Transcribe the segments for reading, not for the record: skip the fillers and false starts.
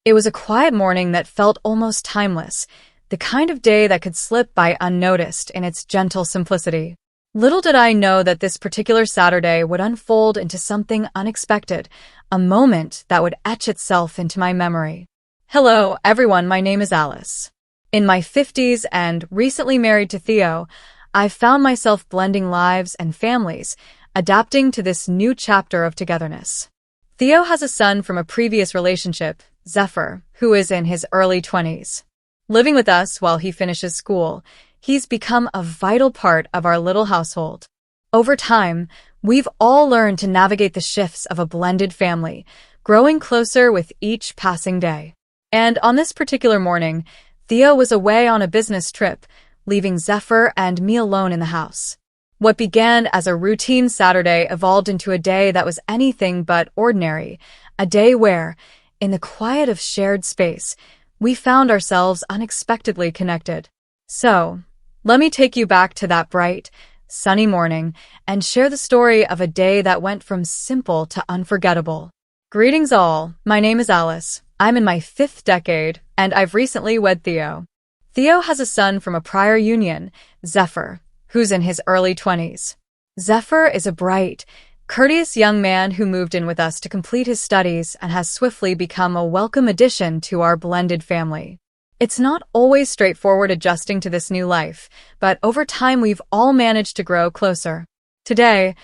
It was a quiet morning that felt almost timeless, the kind of day that could slip by unnoticed in its gentle simplicity. Little did I know that this particular Saturday would unfold into something unexpected, a moment that would etch itself into my memory. Hello, everyone, my name is Alice. In my 50s and recently married to Theo, I've found myself blending lives and families, adapting to this new chapter of togetherness. Theo has a son from a previous relationship, Zephyr, who is in his early 20s. Living with us while he finishes school, he's become a vital part of our little household. Over time, we've all learned to navigate the shifts of a blended family, growing closer with each passing day. And on this particular morning, Theo was away on a business trip, leaving Zephyr and me alone in the house. What began as a routine Saturday evolved into a day that was anything but ordinary, a day where, in the quiet of shared space, we found ourselves unexpectedly connected. So, let me take you back to that bright, sunny morning and share the story of a day that went from simple to unforgettable. Greetings all, my name is Alice. I'm in my 5th decade, and I've recently wed Theo. Theo has a son from a prior union, Zephyr, who's in his early 20s. Zephyr is a bright, courteous young man who moved in with us to complete his studies and has swiftly become a welcome addition to our blended family. It's not always straightforward adjusting to this new life, but over time we've all managed to grow closer. Today,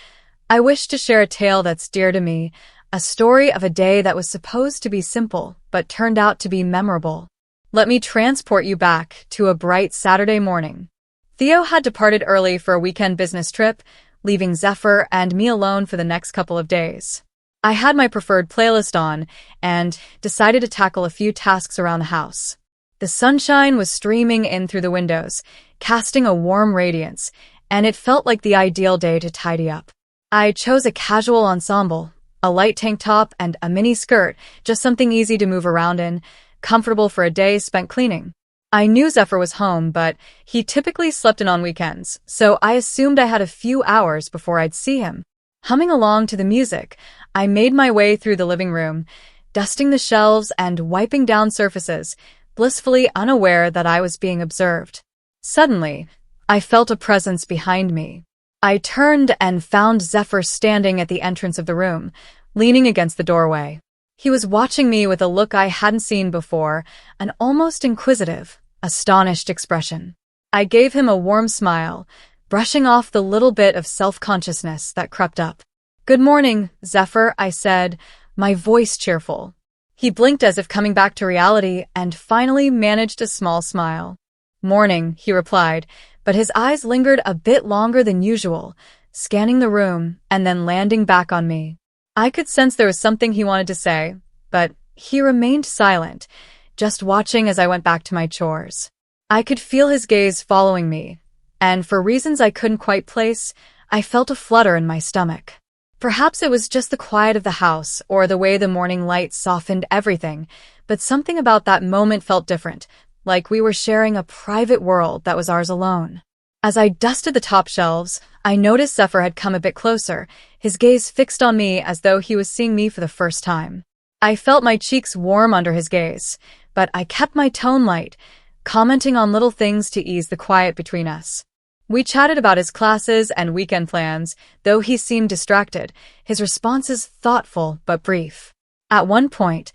I wish to share a tale that's dear to me, a story of a day that was supposed to be simple, but turned out to be memorable. Let me transport you back to a bright Saturday morning. Theo had departed early for a weekend business trip, leaving Zephyr and me alone for the next couple of days. I had my preferred playlist on and decided to tackle a few tasks around the house. The sunshine was streaming in through the windows, casting a warm radiance, and it felt like the ideal day to tidy up. I chose a casual ensemble, a light tank top and a mini skirt, just something easy to move around in, comfortable for a day spent cleaning. I knew Zephyr was home, but he typically slept in on weekends, so I assumed I had a few hours before I'd see him. Humming along to the music, I made my way through the living room, dusting the shelves and wiping down surfaces, blissfully unaware that I was being observed. Suddenly, I felt a presence behind me. I turned and found Zephyr standing at the entrance of the room, leaning against the doorway. He was watching me with a look I hadn't seen before, an almost inquisitive, astonished expression. I gave him a warm smile, brushing off the little bit of self-consciousness that crept up. "Good morning, Zephyr," I said, my voice cheerful. He blinked as if coming back to reality and finally managed a small smile. "Morning," he replied, but his eyes lingered a bit longer than usual, scanning the room and then landing back on me. I could sense there was something he wanted to say, but he remained silent, just watching as I went back to my chores. I could feel his gaze following me, and for reasons I couldn't quite place, I felt a flutter in my stomach. Perhaps it was just the quiet of the house or the way the morning light softened everything, but something about that moment felt different, like we were sharing a private world that was ours alone. As I dusted the top shelves, I noticed Zephyr had come a bit closer, his gaze fixed on me as though he was seeing me for the first time. I felt my cheeks warm under his gaze, but I kept my tone light, commenting on little things to ease the quiet between us. We chatted about his classes and weekend plans, though he seemed distracted, his responses thoughtful but brief. At one point,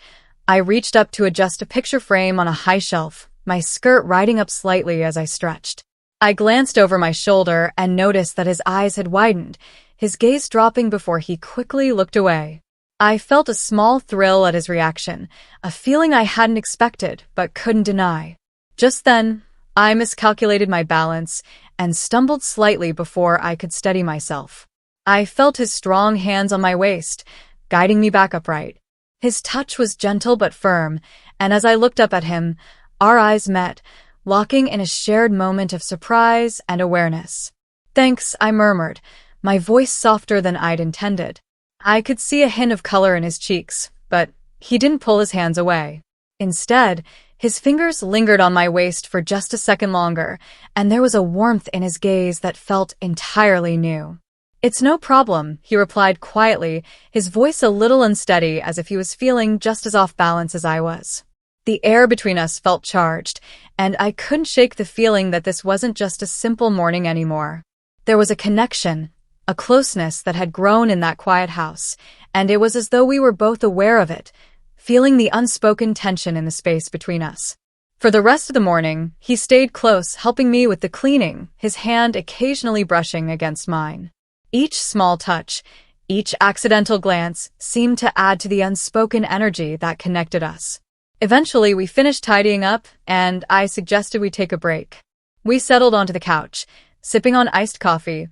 I reached up to adjust a picture frame on a high shelf, my skirt riding up slightly as I stretched. I glanced over my shoulder and noticed that his eyes had widened, his gaze dropping before he quickly looked away. I felt a small thrill at his reaction, a feeling I hadn't expected but couldn't deny. Just then, I miscalculated my balance and stumbled slightly before I could steady myself. I felt his strong hands on my waist, guiding me back upright. His touch was gentle but firm, and as I looked up at him, our eyes met, locking in a shared moment of surprise and awareness. "Thanks," I murmured, my voice softer than I'd intended. I could see a hint of color in his cheeks, but he didn't pull his hands away. Instead, his fingers lingered on my waist for just a second longer, and there was a warmth in his gaze that felt entirely new. "It's no problem," he replied quietly, his voice a little unsteady as if he was feeling just as off balance as I was. The air between us felt charged, and I couldn't shake the feeling that this wasn't just a simple morning anymore. There was a connection, a closeness that had grown in that quiet house, and it was as though we were both aware of it, feeling the unspoken tension in the space between us. For the rest of the morning, he stayed close, helping me with the cleaning, his hand occasionally brushing against mine. Each small touch, each accidental glance seemed to add to the unspoken energy that connected us. Eventually, we finished tidying up, and I suggested we take a break. We settled onto the couch, sipping on iced coffee,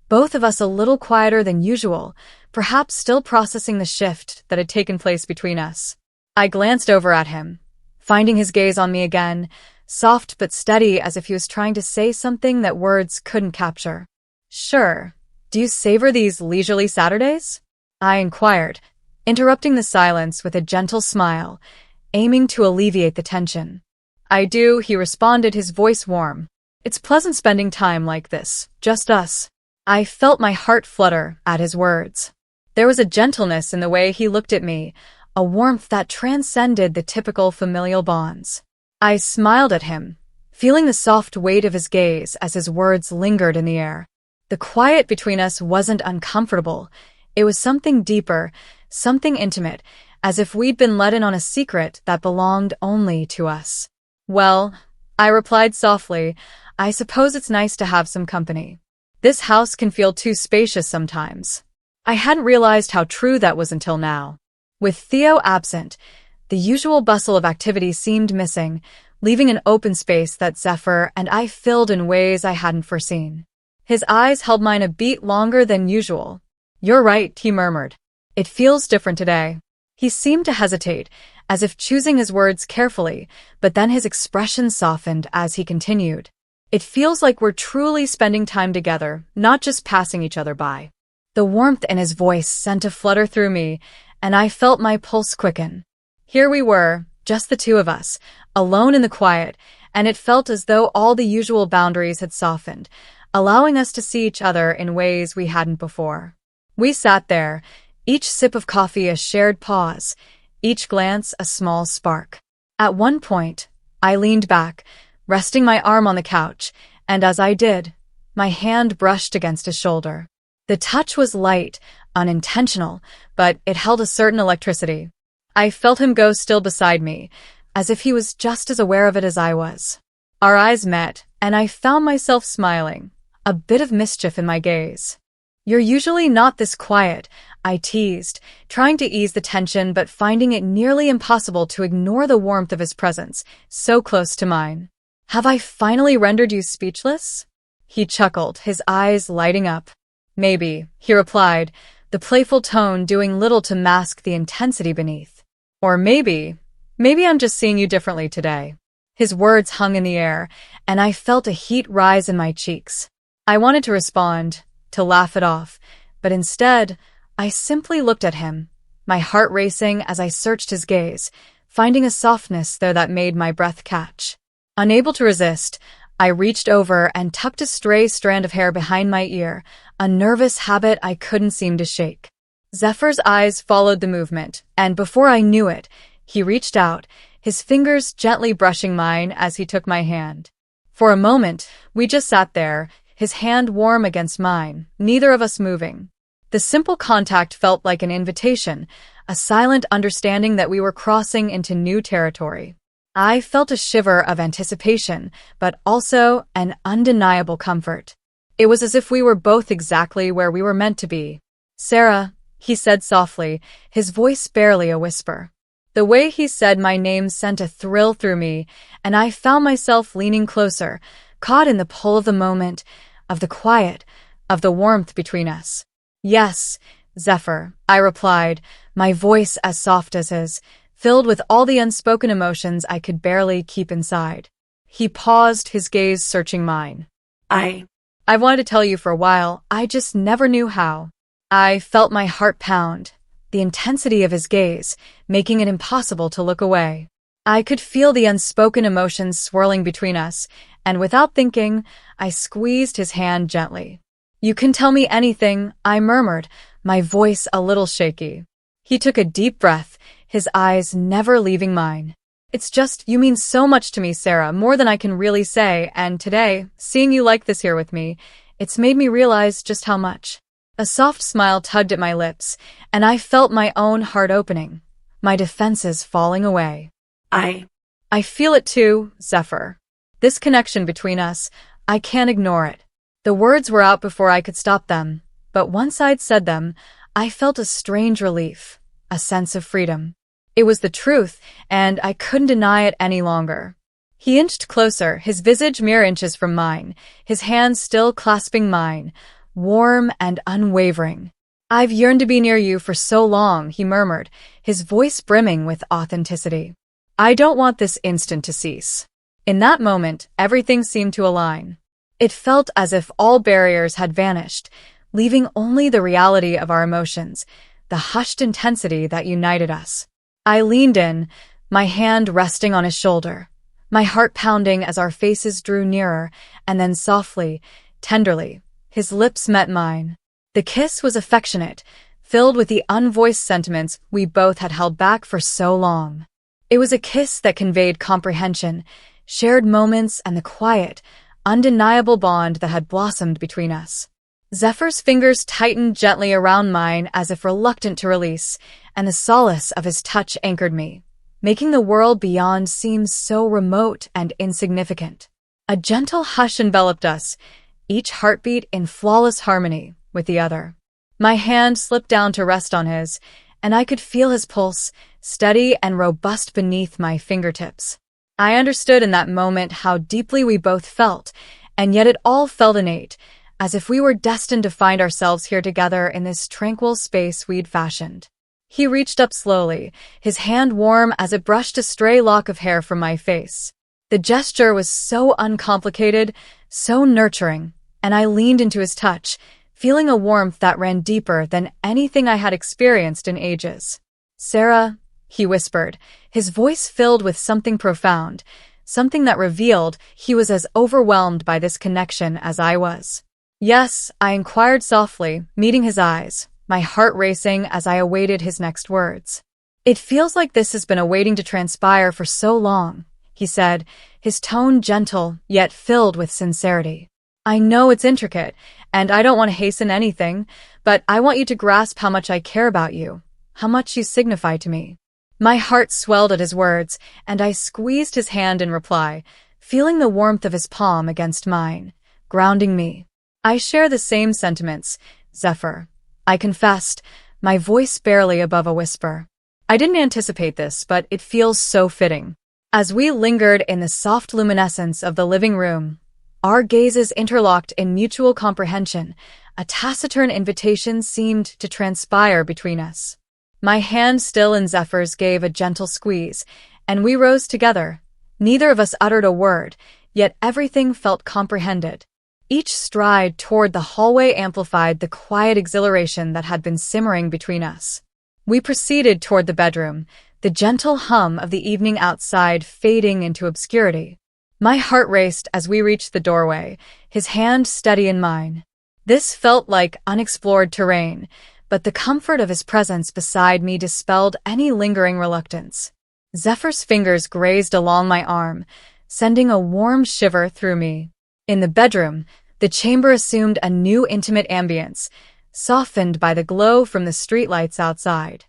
both of us a little quieter than usual, perhaps still processing the shift that had taken place between us. I glanced over at him, finding his gaze on me again, soft but steady as if he was trying to say something that words couldn't capture. "Sure. Do you savor these leisurely Saturdays?" I inquired, interrupting the silence with a gentle smile, aiming to alleviate the tension. "I do," he responded, his voice warm. "It's pleasant spending time like this, just us." I felt my heart flutter at his words. There was a gentleness in the way he looked at me, a warmth that transcended the typical familial bonds. I smiled at him, feeling the soft weight of his gaze as his words lingered in the air. The quiet between us wasn't uncomfortable. It was something deeper, something intimate, as if we'd been let in on a secret that belonged only to us. "Well," I replied softly, "I suppose it's nice to have some company. This house can feel too spacious sometimes." I hadn't realized how true that was until now. With Theo absent, the usual bustle of activity seemed missing, leaving an open space that Zephyr and I filled in ways I hadn't foreseen. His eyes held mine a beat longer than usual. "You're right," he murmured. "It feels different today." He seemed to hesitate, as if choosing his words carefully, but then his expression softened as he continued. "It feels like we're truly spending time together, not just passing each other by." The warmth in his voice sent a flutter through me, and I felt my pulse quicken. Here we were, just the two of us, alone in the quiet, and it felt as though all the usual boundaries had softened, allowing us to see each other in ways we hadn't before. We sat there, each sip of coffee a shared pause, each glance a small spark. At one point, I leaned back, resting my arm on the couch, and as I did, my hand brushed against his shoulder. The touch was light, unintentional, but it held a certain electricity. I felt him go still beside me, as if he was just as aware of it as I was. Our eyes met, and I found myself smiling, a bit of mischief in my gaze. "You're usually not this quiet," I teased, trying to ease the tension but finding it nearly impossible to ignore the warmth of his presence, so close to mine. "Have I finally rendered you speechless?" He chuckled, his eyes lighting up. "Maybe," he replied, the playful tone doing little to mask the intensity beneath. "Or maybe I'm just seeing you differently today." His words hung in the air, and I felt a heat rise in my cheeks. I wanted to respond, to laugh it off, but instead, I simply looked at him, my heart racing as I searched his gaze, finding a softness there that made my breath catch. Unable to resist, I reached over and tucked a stray strand of hair behind my ear, a nervous habit I couldn't seem to shake. Zephyr's eyes followed the movement, and before I knew it, he reached out, his fingers gently brushing mine as he took my hand. For a moment, we just sat there, his hand warm against mine, neither of us moving. The simple contact felt like an invitation, a silent understanding that we were crossing into new territory. I felt a shiver of anticipation, but also an undeniable comfort. It was as if we were both exactly where we were meant to be. "Sarah," he said softly, his voice barely a whisper. The way he said my name sent a thrill through me, and I found myself leaning closer, caught in the pull of the moment, of the quiet, of the warmth between us. "Yes, Zephyr," I replied, my voice as soft as his, filled with all the unspoken emotions I could barely keep inside. He paused, his gaze searching mine. I've wanted to tell you for a while, I just never knew how." I felt my heart pound, the intensity of his gaze, making it impossible to look away. I could feel the unspoken emotions swirling between us, and without thinking, I squeezed his hand gently. "You can tell me anything," I murmured, my voice a little shaky. He took a deep breath, his eyes never leaving mine. It's just, you mean so much to me, Sarah, more than I can really say, and today, seeing you like this here with me, it's made me realize just how much. A soft smile tugged at my lips, and I felt my own heart opening, my defenses falling away. I feel it too, Zephyr. This connection between us, I can't ignore it. The words were out before I could stop them, but once I'd said them, I felt a strange relief, a sense of freedom. It was the truth, and I couldn't deny it any longer. He inched closer, his visage mere inches from mine, his hands still clasping mine, warm and unwavering. I've yearned to be near you for so long, he murmured, his voice brimming with authenticity. I don't want this instant to cease. In that moment, everything seemed to align. It felt as if all barriers had vanished, leaving only the reality of our emotions, the hushed intensity that united us. I leaned in, my hand resting on his shoulder, my heart pounding as our faces drew nearer, and then softly, tenderly, his lips met mine. The kiss was affectionate, filled with the unvoiced sentiments we both had held back for so long. It was a kiss that conveyed comprehension, shared moments, and the quiet, undeniable bond that had blossomed between us. Zephyr's fingers tightened gently around mine as if reluctant to release, and the solace of his touch anchored me, making the world beyond seem so remote and insignificant. A gentle hush enveloped us, each heartbeat in flawless harmony with the other. My hand slipped down to rest on his, and I could feel his pulse, steady and robust beneath my fingertips. I understood in that moment how deeply we both felt, and yet it all felt innate, as if we were destined to find ourselves here together in this tranquil space we'd fashioned. He reached up slowly, his hand warm as it brushed a stray lock of hair from my face. The gesture was so uncomplicated, so nurturing, and I leaned into his touch, feeling a warmth that ran deeper than anything I had experienced in ages. Sarah, he whispered, his voice filled with something profound, something that revealed he was as overwhelmed by this connection as I was. Yes, I inquired softly, meeting his eyes, my heart racing as I awaited his next words. It feels like this has been awaiting to transpire for so long, he said, his tone gentle yet filled with sincerity. I know it's intricate, and I don't want to hasten anything, but I want you to grasp how much I care about you, how much you signify to me. My heart swelled at his words, and I squeezed his hand in reply, feeling the warmth of his palm against mine, grounding me. I share the same sentiments, Zephyr, I confessed, my voice barely above a whisper. I didn't anticipate this, but it feels so fitting. As we lingered in the soft luminescence of the living room, our gazes interlocked in mutual comprehension, a taciturn invitation seemed to transpire between us. My hand still in Zephyr's gave a gentle squeeze, and we rose together. Neither of us uttered a word, yet everything felt comprehended. Each stride toward the hallway amplified the quiet exhilaration that had been simmering between us. We proceeded toward the bedroom, the gentle hum of the evening outside fading into obscurity. My heart raced as we reached the doorway, his hand steady in mine. This felt like unexplored terrain, but the comfort of his presence beside me dispelled any lingering reluctance. Zephyr's fingers grazed along my arm, sending a warm shiver through me. In the bedroom, the chamber assumed a new intimate ambience, softened by the glow from the streetlights outside.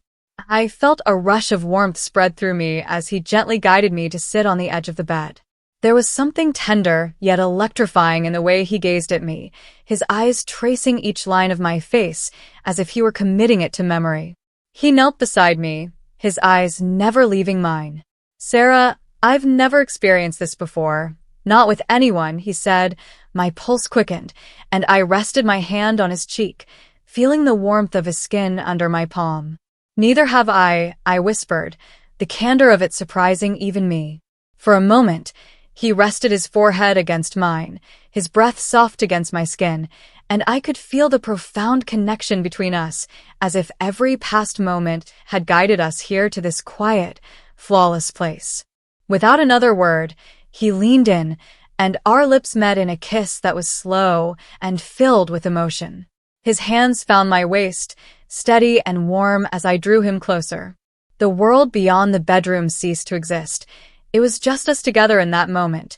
I felt a rush of warmth spread through me as he gently guided me to sit on the edge of the bed. There was something tender yet electrifying in the way he gazed at me, his eyes tracing each line of my face as if he were committing it to memory. He knelt beside me, his eyes never leaving mine. Sarah, I've never experienced this before. Not with anyone, he said. My pulse quickened, and I rested my hand on his cheek, feeling the warmth of his skin under my palm. Neither have I whispered, the candor of it surprising even me. For a moment, he rested his forehead against mine, his breath soft against my skin, and I could feel the profound connection between us, as if every past moment had guided us here to this quiet, flawless place. Without another word, he leaned in, and our lips met in a kiss that was slow and filled with emotion. His hands found my waist, steady and warm as I drew him closer. The world beyond the bedroom ceased to exist. It was just us together in that moment,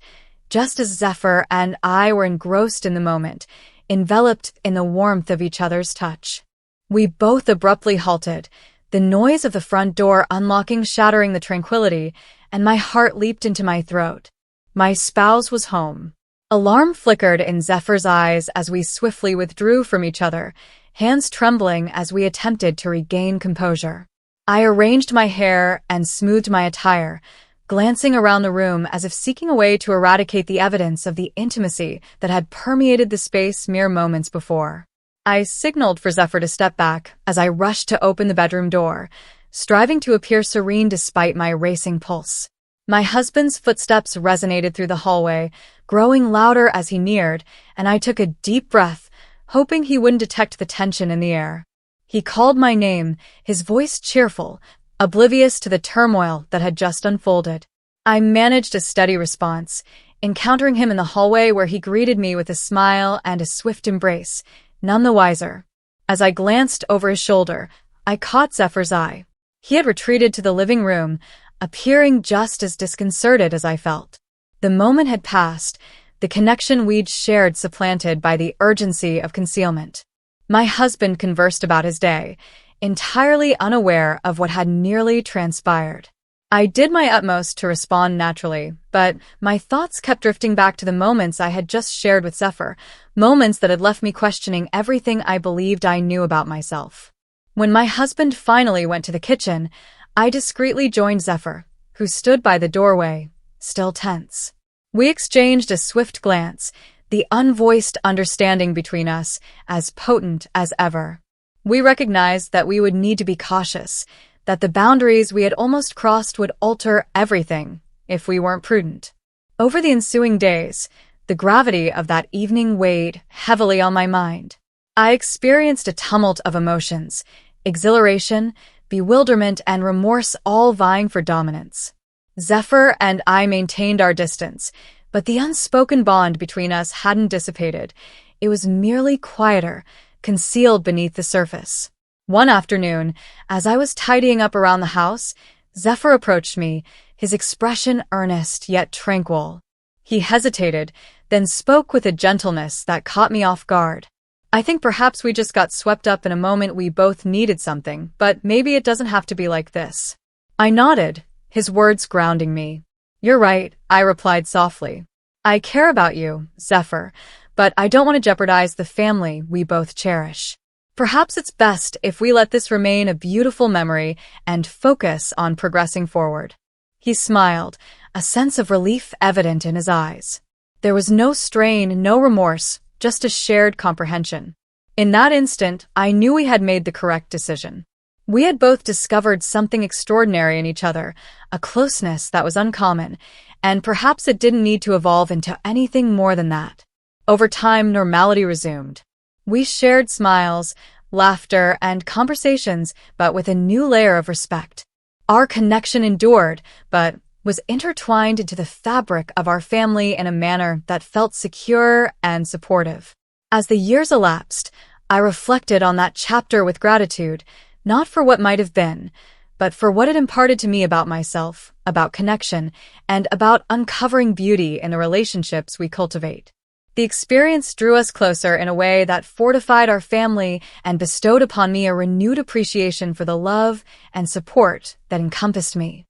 just as Zephyr and I were engrossed in the moment, enveloped in the warmth of each other's touch. We both abruptly halted, the noise of the front door unlocking shattering the tranquility, and my heart leaped into my throat. My spouse was home. Alarm flickered in Zephyr's eyes as we swiftly withdrew from each other, hands trembling as we attempted to regain composure. I arranged my hair and smoothed my attire, glancing around the room as if seeking a way to eradicate the evidence of the intimacy that had permeated the space mere moments before. I signaled for Zephyr to step back as I rushed to open the bedroom door, striving to appear serene despite my racing pulse. My husband's footsteps resonated through the hallway, growing louder as he neared, and I took a deep breath, hoping he wouldn't detect the tension in the air. He called my name, his voice cheerful, oblivious to the turmoil that had just unfolded. I managed a steady response, encountering him in the hallway where he greeted me with a smile and a swift embrace, none the wiser. As I glanced over his shoulder, I caught Zephyr's eye. He had retreated to the living room, appearing just as disconcerted as I felt. The moment had passed, the connection we'd shared supplanted by the urgency of concealment. My husband conversed about his day, entirely unaware of what had nearly transpired. I did my utmost to respond naturally, but my thoughts kept drifting back to the moments I had just shared with Zephyr, moments that had left me questioning everything I believed I knew about myself. When my husband finally went to the kitchen, I discreetly joined Zephyr, who stood by the doorway, still tense. We exchanged a swift glance, the unvoiced understanding between us as potent as ever. We recognized that we would need to be cautious, that the boundaries we had almost crossed would alter everything if we weren't prudent. Over the ensuing days, the gravity of that evening weighed heavily on my mind. I experienced a tumult of emotions, exhilaration, bewilderment, and remorse all vying for dominance. Zephyr and I maintained our distance, but the unspoken bond between us hadn't dissipated. It was merely quieter, concealed beneath the surface. One afternoon, as I was tidying up around the house, Zephyr approached me, his expression earnest yet tranquil. He hesitated, then spoke with a gentleness that caught me off guard. "I think perhaps we just got swept up in a moment we both needed something, but maybe it doesn't have to be like this." I nodded, his words grounding me. "You're right," I replied softly. "I care about you, Zephyr, but I don't want to jeopardize the family we both cherish. Perhaps it's best if we let this remain a beautiful memory and focus on progressing forward." He smiled, a sense of relief evident in his eyes. There was no strain, no remorse, just a shared comprehension. In that instant, I knew we had made the correct decision. We had both discovered something extraordinary in each other, a closeness that was uncommon, and perhaps it didn't need to evolve into anything more than that. Over time, normality resumed. We shared smiles, laughter, and conversations, but with a new layer of respect. Our connection endured, but was intertwined into the fabric of our family in a manner that felt secure and supportive. As the years elapsed, I reflected on that chapter with gratitude, not for what might have been, but for what it imparted to me about myself, about connection, and about uncovering beauty in the relationships we cultivate. The experience drew us closer in a way that fortified our family and bestowed upon me a renewed appreciation for the love and support that encompassed me.